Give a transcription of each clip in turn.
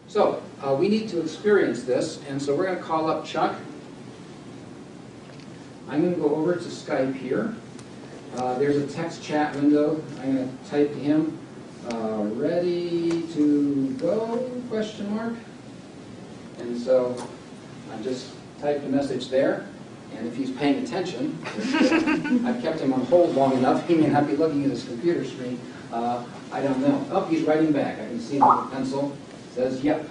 So we need to experience this, and so we're going to call up Chuck. I'm going to go over to Skype here. There's a text chat window. I'm going to type to him, ready to go, question mark. And so I just typed a message there. And if he's paying attention, I've kept him on hold long enough, he may not be looking at his computer screen. I don't know. Oh, he's writing back. I can see him with a pencil. It says, yep.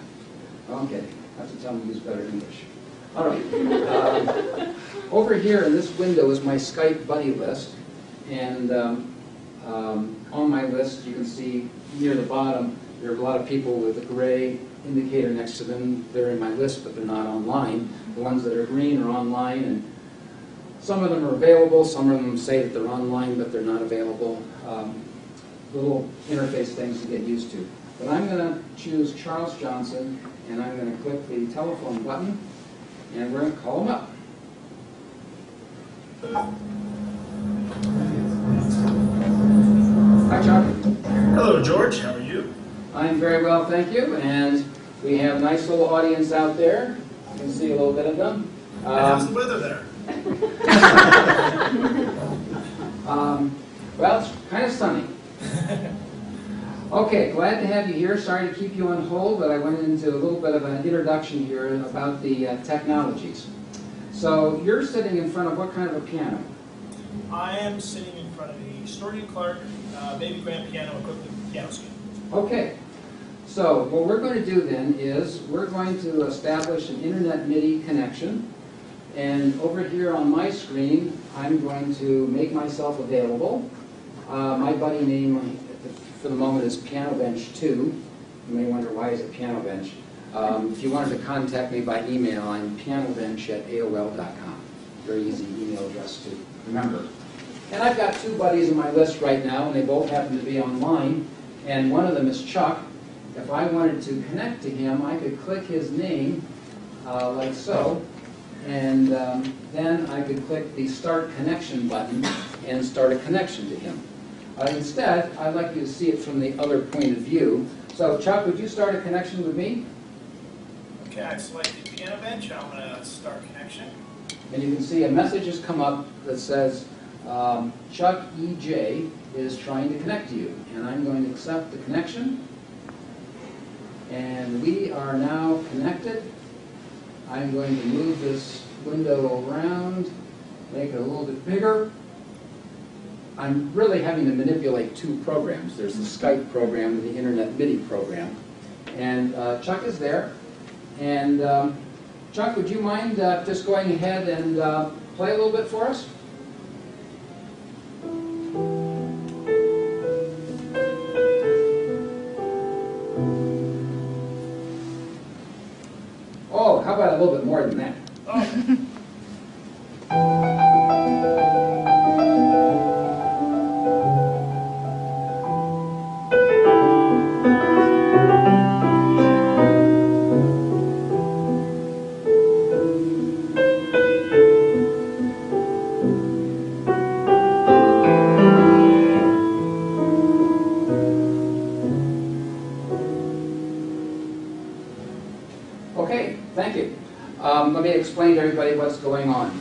Okay, that's to tell him to use better English. All right. Over here in this window is my Skype buddy list. And on my list, you can see near the bottom, there are a lot of people with a gray indicator next to them. They're in my list, but they're not online. The ones that are green are online, and some of them are available. Some of them say that they're online, but they're not available. Little interface things to get used to. But I'm going to choose Charles Johnson, and I'm going to click the telephone button, and we're going to call him up. Hi, Chuck. Hello, George. How are you? I'm very well, thank you. And we have a nice little audience out there. You can see a little bit of them. And how's the weather there? Well, it's kind of sunny. Okay, glad to have you here. Sorry to keep you on hold, but I went into a little bit of an introduction here about the technologies. So you're sitting in front of what kind of a piano? I am sitting in front of a Sturdy Clark baby grand piano equipped with piano skill. Okay. So what we're going to do then is we're going to establish an internet MIDI connection. And over here on my screen, I'm going to make myself available. My buddy name for the moment is Piano Bench 2. You may wonder why is it Piano Bench. If you wanted to contact me by email, I'm pianobench@aol.com. Very easy email address to remember. And I've got two buddies on my list right now, and they both happen to be online. And one of them is Chuck. If I wanted to connect to him, I could click his name like so. And then I could click the Start Connection button and start a connection to him. Instead, I'd like you to see it from the other point of view. So, Chuck, would you start a connection with me? Okay, I've selected Piano Bench. I'm going to start connection. And you can see a message has come up that says, Chuck E.J. is trying to connect to you. And I'm going to accept the connection. And we are now connected. I'm going to move this window around, make it a little bit bigger. I'm really having to manipulate two programs. There's the Skype program and the Internet MIDI program. And Chuck is there. And Chuck, would you mind just going ahead and play a little bit for us? Oh, how about a little bit more than that? Oh. Okay, thank you. Let me explain to everybody what's going on.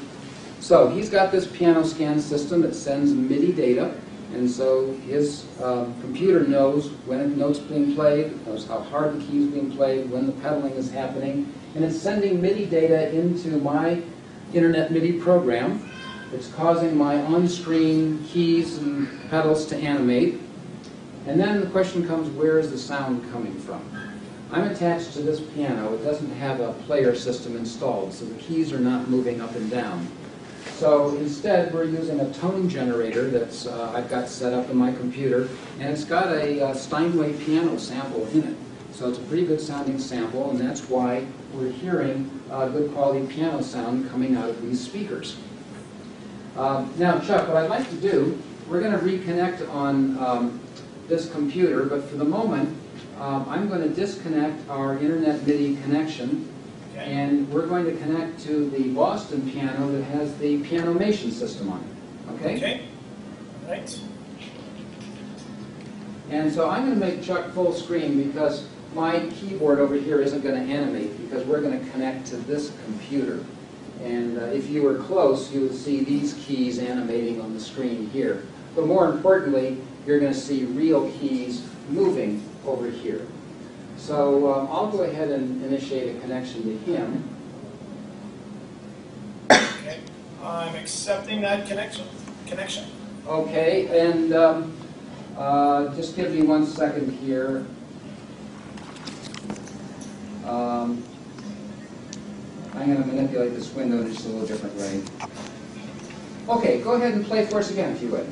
So he's got this piano scan system that sends MIDI data, and so his computer knows when a note's being played, knows how hard the key is being played, when the pedaling is happening, and it's sending MIDI data into my Internet MIDI program. It's causing my on-screen keys and pedals to animate. And then the question comes, where is the sound coming from? I'm attached to this piano. It doesn't have a player system installed, so the keys are not moving up and down. So instead, we're using a tone generator that's I've got set up in my computer, and it's got a Steinway piano sample in it. So it's a pretty good sounding sample, and that's why we're hearing good quality piano sound coming out of these speakers. Now, Chuck, what I'd like to do, we're going to reconnect on this computer, but for the moment, I'm going to disconnect our Internet MIDI connection, Okay. and we're going to connect to the Boston piano that has the Pianomation system on it. Okay? Okay. All right. And so I'm going to make Chuck full screen because my keyboard over here isn't going to animate because we're going to connect to this computer. And if you were close, you would see these keys animating on the screen here. But more importantly, you're going to see real keys moving over here. So I'll go ahead and initiate a connection to him. Okay. I'm accepting that connection. Okay, and just give me 1 second here. I'm going to manipulate this window in just a little different way. Okay, go ahead and play for us again if you would.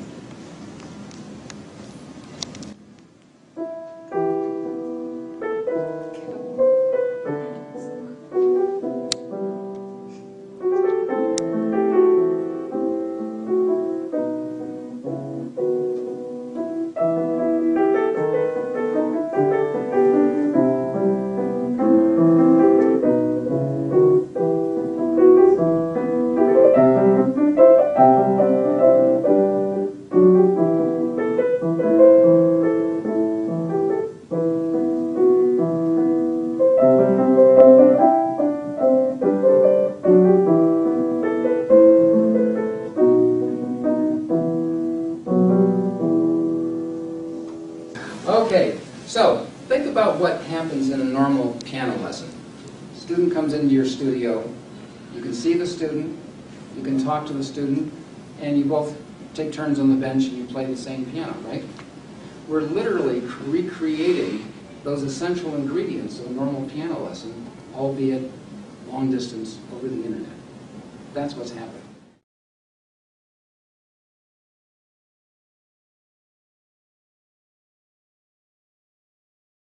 Okay, so think about what happens in a normal piano lesson. Student comes into your studio, you can see the student, you can talk to the student, and you both take turns on the bench and you play the same piano, right? We're literally recreating those essential ingredients of a normal piano lesson, albeit long distance over the internet. That's what's happening.